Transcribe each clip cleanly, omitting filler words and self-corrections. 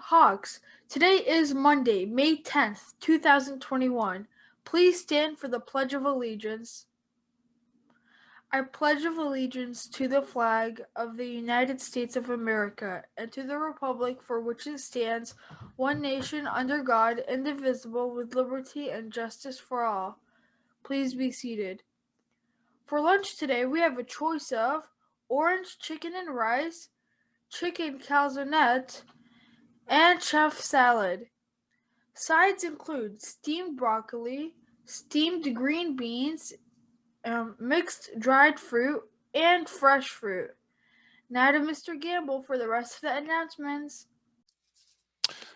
Hawks, today is Monday, May 10th, 2021. Please stand for the Pledge of Allegiance. I pledge of allegiance to the flag of the United States of America and to the republic for which it stands, one nation under God, indivisible, with liberty and justice for all. Please be seated. For lunch today, we have a choice of orange chicken and rice, chicken calzone, and chef salad. Sides include steamed broccoli, steamed green beans, mixed dried fruit, and fresh fruit. Now to Mr. Gamble for the rest of the announcements.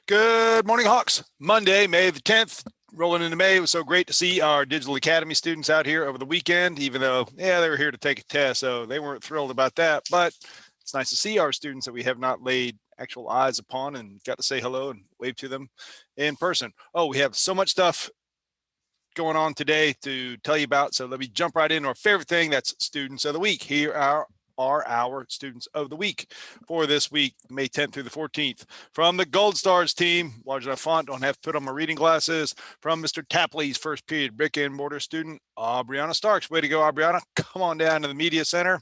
Good morning, Hawks. Monday, May the 10th, rolling into May. It was so great to see our Digital Academy students out here over the weekend, even though, they were here to take a test, so they weren't thrilled about that. But it's nice to see our students that we have not laid actual eyes upon and got to say hello and wave to them in person. Oh, we have so much stuff going on today to tell you about, so let me jump right into our favorite thing. That's Students of the Week. Here are our Students of the Week for this week, May 10th through the 14th. From the Gold Stars team, large enough font, don't have to put on my reading glasses. From Mr. Tapley's first period brick and mortar student, Aubriana Starks. Way to go, Aubriana. Come on down to the Media Center.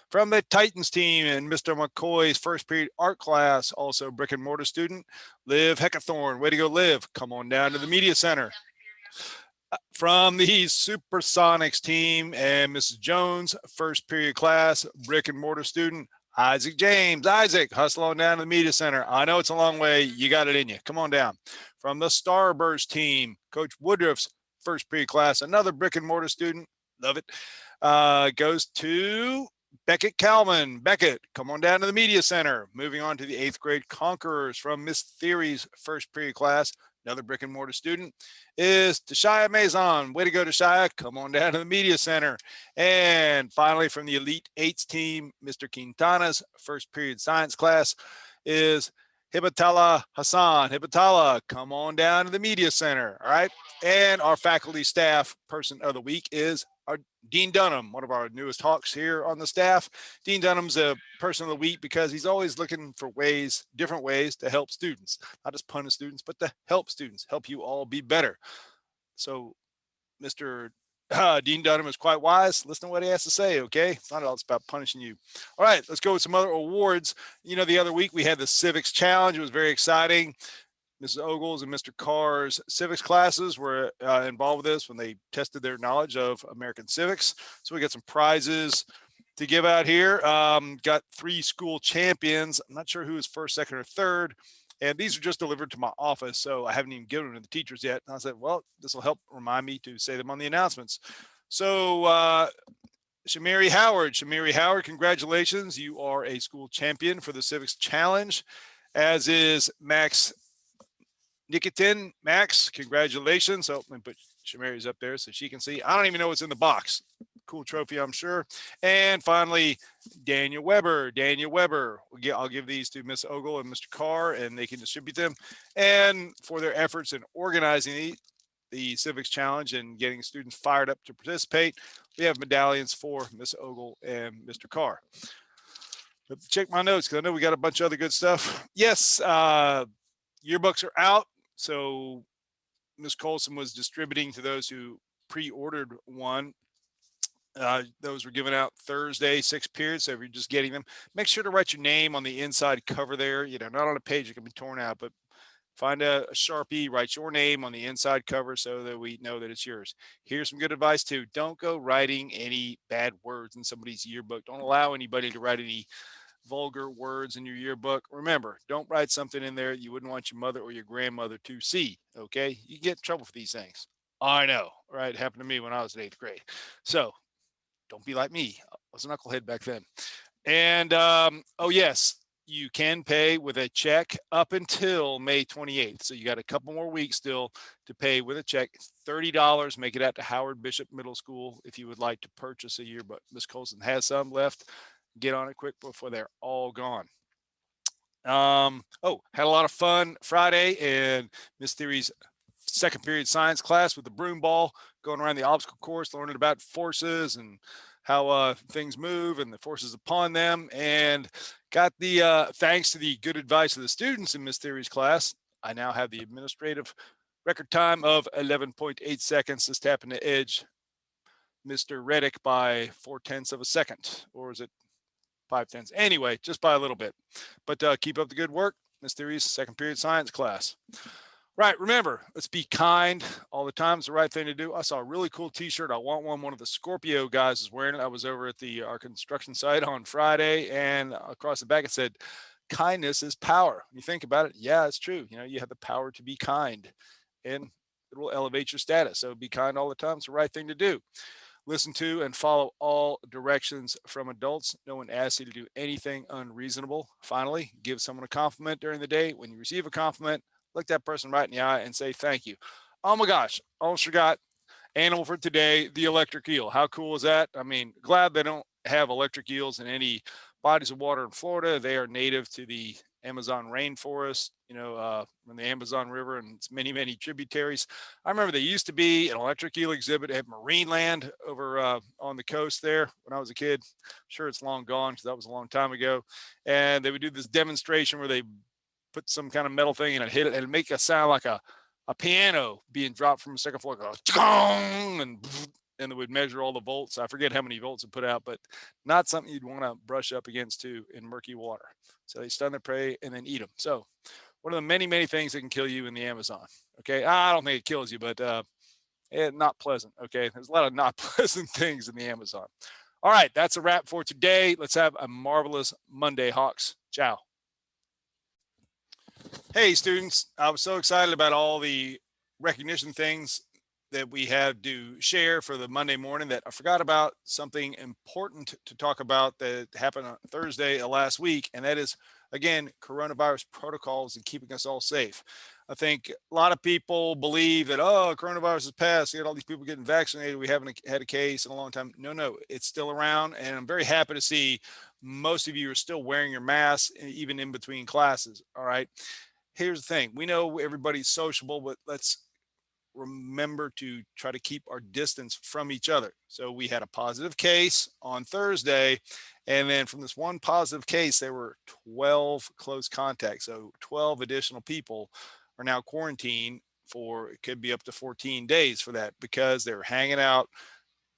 From the Titans team and Mr. McCoy's first period art class, also brick and mortar student, Liv Heckathorn. Way to go, Liv. Come on down to the Media Center. From the Supersonics team and Mrs. Jones, first period class, brick and mortar student, Isaac James. Isaac, hustle on down to the Media Center. I know it's a long way. You got it in you. Come on down. From the Starburst team, Coach Woodruff's first period class, another brick and mortar student. Love it. Goes to Beckett Calvin. Beckett, come on down to the Media Center. Moving on to the 8th grade Conquerors from Miss Theory's first period class, another brick and mortar student, is Tashia Maison. Way to go, Tashia. Come on down to the Media Center. And finally, from the Elite Eights team, Mr. Quintana's first period science class is Hibatala Hassan. Hibatala, come on down to the Media Center. All right. And our faculty staff person of the week is our Dean Dunham, one of our newest Hawks here on the staff. Dean Dunham's a person of the week because he's always looking for different ways to help students, not just punish students, but to help students, help you all be better. So Mr. Dean Dunham is quite wise. Listen to what he has to say, okay? It's not all about punishing you. All right, let's go with some other awards. The other week we had the Civics Challenge. It was very exciting. Mrs. Ogles and Mr. Carr's civics classes were involved with this when they tested their knowledge of American civics. So we got some prizes to give out here. Got 3 school champions. I'm not sure who is first, second, or third. And these are just delivered to my office, so I haven't even given them to the teachers yet. And I said, well, this will help remind me to say them on the announcements. So Shamiri Howard, congratulations. You are a school champion for the Civics Challenge, as is Max Nikitin. Max, congratulations. So let me put Shamiri's up there so she can see. I don't even know what's in the box. Cool trophy, I'm sure. And finally, Daniel Weber. I'll give these to Miss Ogle and Mr. Carr, and they can distribute them. And for their efforts in organizing the Civics Challenge and getting students fired up to participate, we have medallions for Miss Ogle and Mr. Carr. But check my notes because I know we got a bunch of other good stuff. Yes, yearbooks are out. So Ms. Colson was distributing to those who pre-ordered one. Those were given out Thursday, 6 periods. So if you're just getting them, make sure to write your name on the inside cover there. Not on a page that can be torn out, but find a Sharpie, write your name on the inside cover so that we know that it's yours. Here's some good advice too. Don't go writing any bad words in somebody's yearbook. Don't allow anybody to write any vulgar words in your yearbook. Remember, don't write something in there you wouldn't want your mother or your grandmother to see. Okay. You get in trouble for these things. I know, right? It happened to me when I was in 8th grade. So don't be like me. I was a knucklehead back then. And, oh yes, you can pay with a check up until May 28th. So you got a couple more weeks still to pay with a check. It's $30. Make it out to Howard Bishop Middle School if you would like to purchase a yearbook. Miss Colson has some left. Get on it quick before they're all gone. Had a lot of fun Friday and Miss Theory's second period science class with the broom ball, going around the obstacle course, learning about forces and how things move and the forces upon them, and got the thanks to the good advice of the students in Miss Theory's class, I now have the administrative record time of 11.8 seconds. This tapping the edge Mr. Reddick by 4/10 of a second, or is it 5/10? Anyway, just by a little bit. But keep up the good work, Miss Theory's second period science class. Right, remember, let's be kind all the time. It's the right thing to do. I saw a really cool t-shirt. I want one. One of the Scorpio guys is wearing it. I was over at our construction site on Friday, and across the back it said, kindness is power. When you think about it, yeah, it's true. You know, you have the power to be kind, and it will elevate your status. So be kind all the time. It's the right thing to do. Listen to and follow all directions from adults. No one asks you to do anything unreasonable. Finally, give someone a compliment during the day. When you receive a compliment, look that person right in the eye and say thank you. Oh my gosh, almost forgot. Animal for today, the electric eel. How cool is that? I mean, glad they don't have electric eels in any bodies of water in Florida. They are native to the Amazon rainforest, in the Amazon River and its many, many tributaries. I remember there used to be an electric eel exhibit at Marineland over on the coast there when I was a kid. I'm sure it's long gone because that was a long time ago. And they would do this demonstration where they put some kind of metal thing and it hit it and make a sound like a piano being dropped from a second floor, and they would measure all the volts. I forget how many volts it put out, but not something you'd want to brush up against too in murky water. So they stun their prey and then eat them. So one of the many, many things that can kill you in the Amazon. Okay. I don't think it kills you, but not pleasant. Okay. There's a lot of not pleasant things in the Amazon. All right. That's a wrap for today. Let's have a marvelous Monday, Hawks. Ciao. Hey students, I was so excited about all the recognition things that we have to share for the Monday morning that I forgot about something important to talk about that happened on Thursday last week. And that is, again, coronavirus protocols and keeping us all safe. I think a lot of people believe that, oh, coronavirus is past. We had all these people getting vaccinated. We haven't had a case in a long time. No, it's still around. And I'm very happy to see most of you are still wearing your masks, even in between classes. All right. Here's the thing. We know everybody's sociable, but let's remember to try to keep our distance from each other. So we had a positive case on Thursday, and then from this one positive case, there were 12 close contacts. So 12 additional people are now quarantined for, it could be up to 14 days for that, because they're hanging out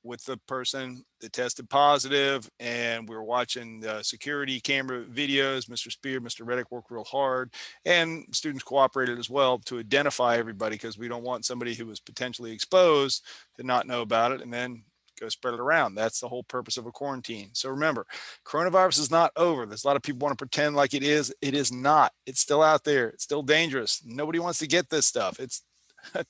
with the person that tested positive, and we were watching the security camera videos. Mr. Spear, Mr. Reddick worked real hard, and students cooperated as well to identify everybody, because we don't want somebody who was potentially exposed to not know about it and then go spread it around. That's the whole purpose of a quarantine. So remember, coronavirus is not over. There's a lot of people want to pretend like it is. It is not. It's still out there. It's still dangerous. Nobody wants to get this stuff. It's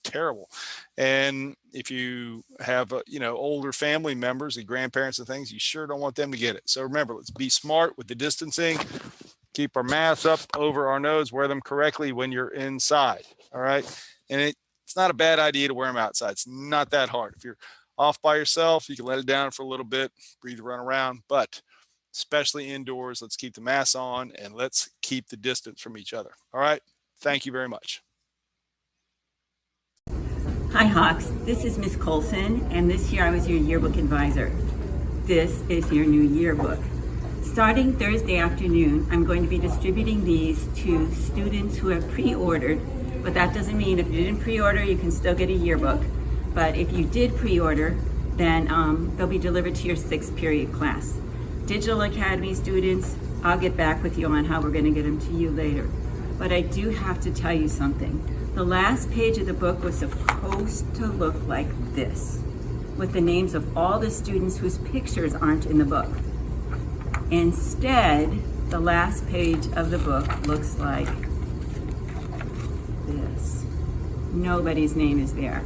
terrible. And if you have older family members and grandparents and things, you sure don't want them to get it. So remember, let's be smart with the distancing, keep our masks up over our nose, wear them correctly when you're inside. All right. And it's not a bad idea to wear them outside. It's not that hard. If you're off by yourself, you can let it down for a little bit, breathe, run around, but especially indoors, let's keep the masks on and let's keep the distance from each other. All right. Thank you very much. Hi Hawks, this is Miss Colson, and this year I was your yearbook advisor. This is your new yearbook. Starting Thursday afternoon, I'm going to be distributing these to students who have pre-ordered, but that doesn't mean if you didn't pre-order, you can still get a yearbook. But if you did pre-order, then they'll be delivered to your 6th period class. Digital Academy students, I'll get back with you on how we're going to get them to you later. But I do have to tell you something. The last page of the book was supposed to look like this, with the names of all the students whose pictures aren't in the book. Instead, the last page of the book looks like this. Nobody's name is there.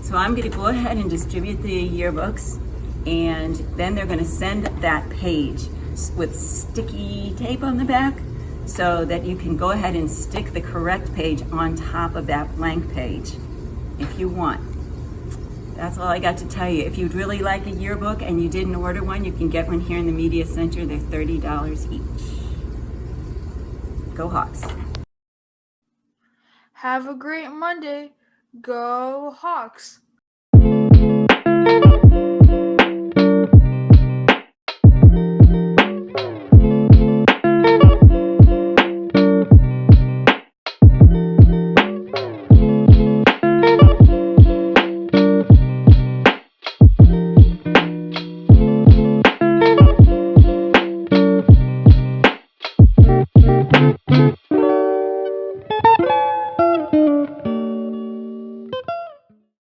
So I'm going to go ahead and distribute the yearbooks, and then they're going to send that page with sticky tape on the back, so that you can go ahead and stick the correct page on top of that blank page if you want. That's all I got to tell you. If you'd really like a yearbook and you didn't order one, you can get one here in the Media Center. They're $30 each. Go Hawks. Have a great Monday. Go Hawks.